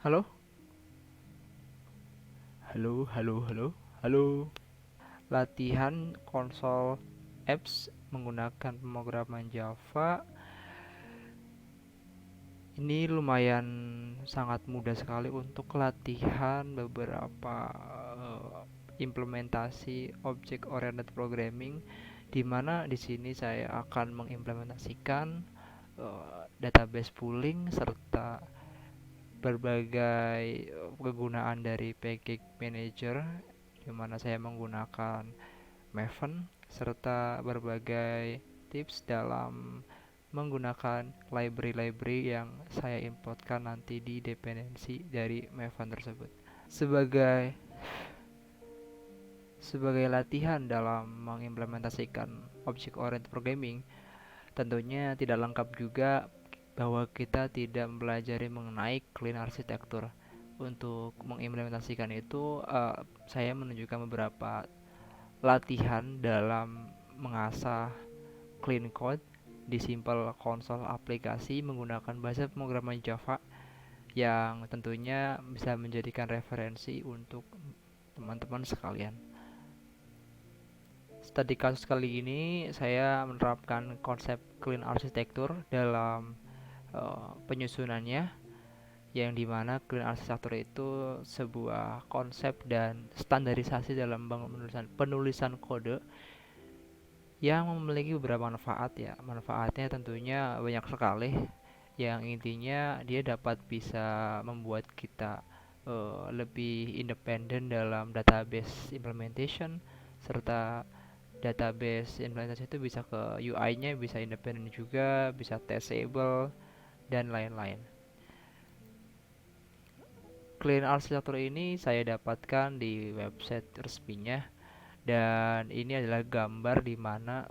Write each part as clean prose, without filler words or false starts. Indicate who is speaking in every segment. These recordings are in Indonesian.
Speaker 1: Halo? Halo, halo, halo, halo. Latihan konsol apps menggunakan pemrograman Java ini lumayan sangat mudah sekali untuk latihan beberapa implementasi object oriented programming, di mana di sini saya akan mengimplementasikan database pooling serta berbagai kegunaan dari package manager, di mana saya menggunakan Maven serta berbagai tips dalam menggunakan library-library yang saya importkan nanti di dependensi dari Maven tersebut. Sebagai sebagai latihan dalam mengimplementasikan object oriented programming, tentunya tidak lengkap juga bahwa kita tidak mempelajari mengenai clean architecture. Untuk mengimplementasikan itu, saya menunjukkan beberapa latihan dalam mengasah clean code di simple konsol aplikasi menggunakan bahasa pemrograman Java yang tentunya bisa menjadikan referensi untuk teman-teman sekalian. Studi kasus kali ini saya menerapkan konsep clean architecture dalam penyusunannya, yang dimana clean architecture itu sebuah konsep dan standarisasi dalam penulisan kode yang memiliki beberapa manfaat ya. Manfaatnya tentunya banyak sekali. Yang intinya dia dapat bisa membuat kita lebih independen dalam database implementation, serta database implementasi itu bisa ke UI-nya bisa independen juga, bisa testable dan lain-lain. Clean Architecture ini saya dapatkan di website resminya, dan ini adalah gambar di mana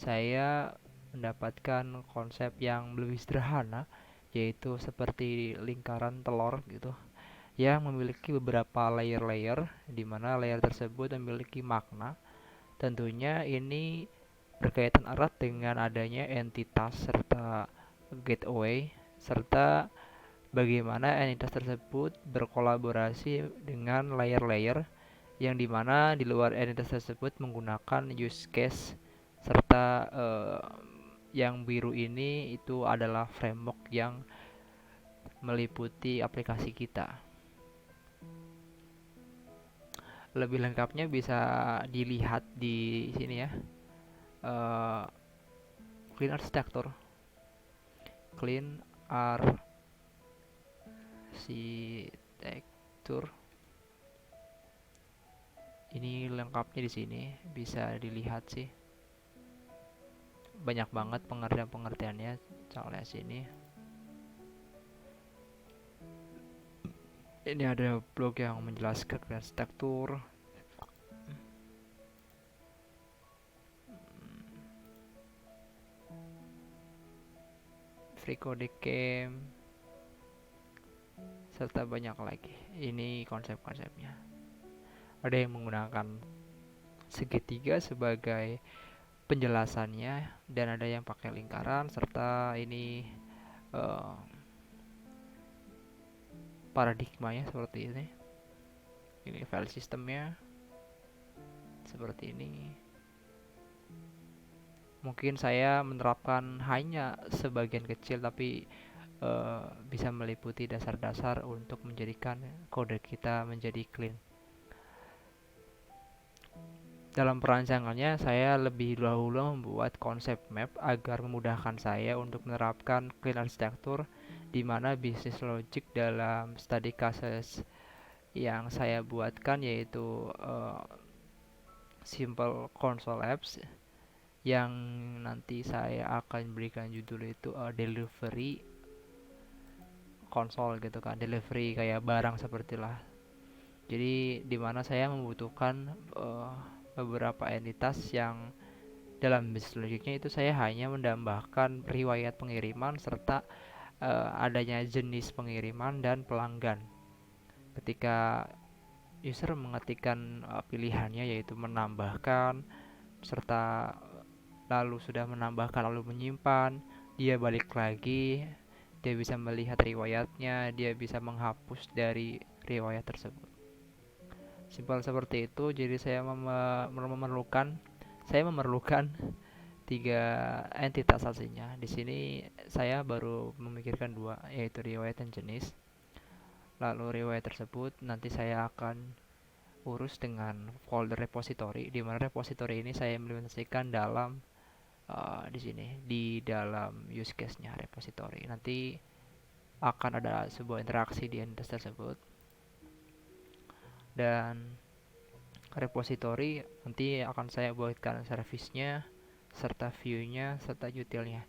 Speaker 1: saya mendapatkan konsep yang lebih sederhana, yaitu seperti lingkaran telur gitu, yang memiliki beberapa layer-layer, di mana layer tersebut memiliki makna. Tentunya ini berkaitan erat dengan adanya entitas serta gateway, serta bagaimana entitas tersebut berkolaborasi dengan layer-layer, yang dimana di luar entitas tersebut menggunakan use case, serta yang biru ini itu adalah framework yang meliputi aplikasi kita. Lebih lengkapnya bisa dilihat di sini ya. Eh, Clean Architecture, Clean Architecture. Ini lengkapnya di sini bisa dilihat sih. Banyak banget pengertian-pengertiannya. Soalnya sini. Ini ada blog yang menjelaskan arsitektur. Free Code Camp, serta banyak lagi. Ini konsep-konsepnya. Ada yang menggunakan segitiga sebagai penjelasannya, dan ada yang pakai lingkaran, serta ini uh, paradigmanya seperti ini. Ini file sistemnya seperti ini. Mungkin saya menerapkan hanya sebagian kecil, tapi bisa meliputi dasar-dasar untuk menjadikan kode kita menjadi clean. Dalam perancangannya, saya lebih dahulu membuat konsep map agar memudahkan saya untuk menerapkan clean architecture, di mana bisnis logic dalam study cases yang saya buatkan yaitu simple console apps, yang nanti saya akan berikan judul itu delivery console gitu kan, delivery kayak barang seperti lah. Jadi di mana saya membutuhkan beberapa entitas yang dalam bisnis logiknya itu saya hanya menambahkan riwayat pengiriman serta adanya jenis pengiriman dan pelanggan. Ketika user mengetikkan pilihannya yaitu menambahkan, serta lalu sudah menambahkan lalu menyimpan, dia balik lagi dia bisa melihat riwayatnya, dia bisa menghapus dari riwayat tersebut. Simpel seperti itu. Jadi saya memerlukan tiga entitas aslinya. Di sini saya baru memikirkan dua, yaitu riwayat dan jenis. Lalu riwayat tersebut nanti saya akan urus dengan folder repository, di mana repository ini saya implementasikan dalam di sini di dalam use case-nya repository. Nanti akan ada sebuah interaksi di entitas tersebut, dan repository nanti akan saya buatkan service-nya serta view-nya serta util-nya,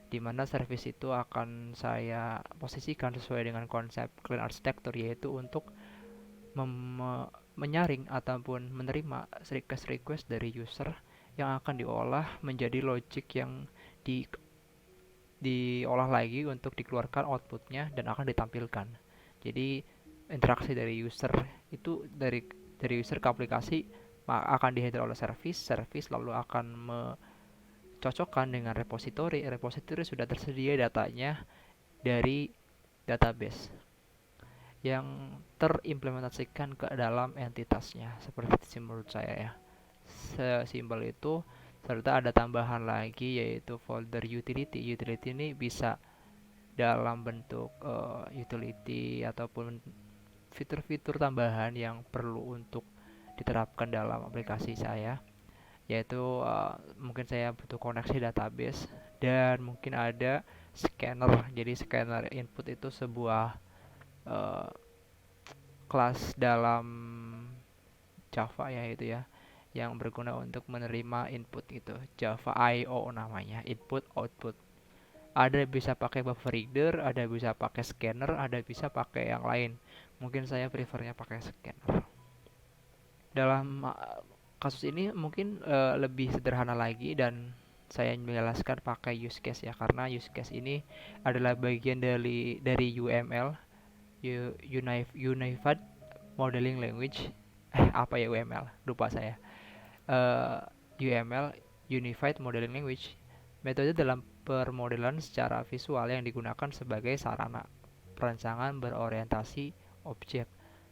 Speaker 1: di mana service itu akan saya posisikan sesuai dengan konsep clean architecture, yaitu untuk menyaring ataupun menerima request-request dari user yang akan diolah menjadi logic yang diolah lagi untuk dikeluarkan outputnya dan akan ditampilkan. Jadi interaksi dari user itu dari user ke aplikasi akan dihandle oleh service lalu akan cocokkan dengan repository. Repository sudah tersedia datanya dari database yang terimplementasikan ke dalam entitasnya. Seperti itu menurut saya ya. Sesimpel itu. Serta ada tambahan lagi yaitu folder utility. Utility ini bisa dalam bentuk utility ataupun fitur-fitur tambahan yang perlu untuk diterapkan dalam aplikasi saya, yaitu mungkin saya butuh koneksi database dan mungkin ada scanner. Jadi scanner input itu sebuah uh, kelas dalam Java ya, itu ya, yang berguna untuk menerima input itu. Java I/O namanya, input output. Ada bisa pakai buffer reader, ada bisa pakai scanner, ada bisa pakai yang lain. Mungkin saya prefernya pakai scanner. Dalam kasus ini mungkin lebih sederhana lagi, dan saya menjelaskan pakai use case ya, karena use case ini adalah bagian dari UML, Unified Modeling Language. Apa ya UML? Lupa saya. UML, Unified Modeling Language, metode dalam permodelan secara visual yang digunakan sebagai sarana perancangan berorientasi objek.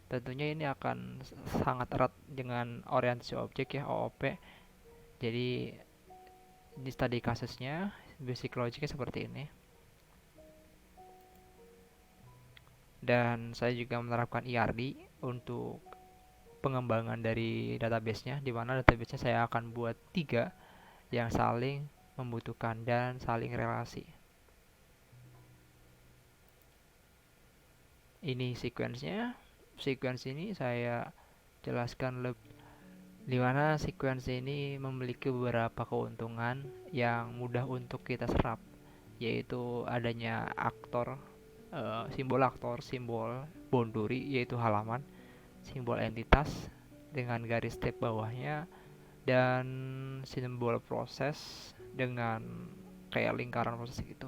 Speaker 1: Tentunya ini akan sangat erat dengan orientasi objek ya, OOP. Jadi di study kasusnya basic logicnya seperti ini. Dan saya juga menerapkan ERD untuk pengembangan dari database-nya, di mana database-nya saya akan buat 3 yang saling membutuhkan dan saling relasi. Ini sequence-nya. Sequence ini saya jelaskan di mana sequence ini memiliki beberapa keuntungan yang mudah untuk kita serap, yaitu adanya simbol boundary yaitu halaman, simbol entitas dengan garis step bawahnya, dan simbol proses dengan kayak lingkaran proses gitu.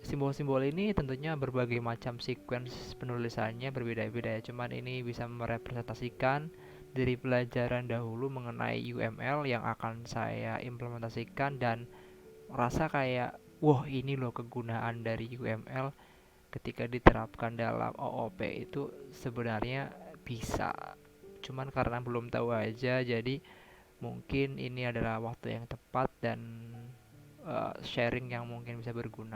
Speaker 1: Simbol-simbol ini tentunya berbagai macam sequence penulisannya berbeda-beda ya, cuman ini bisa merepresentasikan dari pelajaran dahulu mengenai UML yang akan saya implementasikan, dan merasa kayak wah, ini loh kegunaan dari UML ketika diterapkan dalam OOP itu sebenarnya bisa, cuman karena belum tahu aja. Jadi mungkin ini adalah waktu yang tepat dan sharing yang mungkin bisa berguna.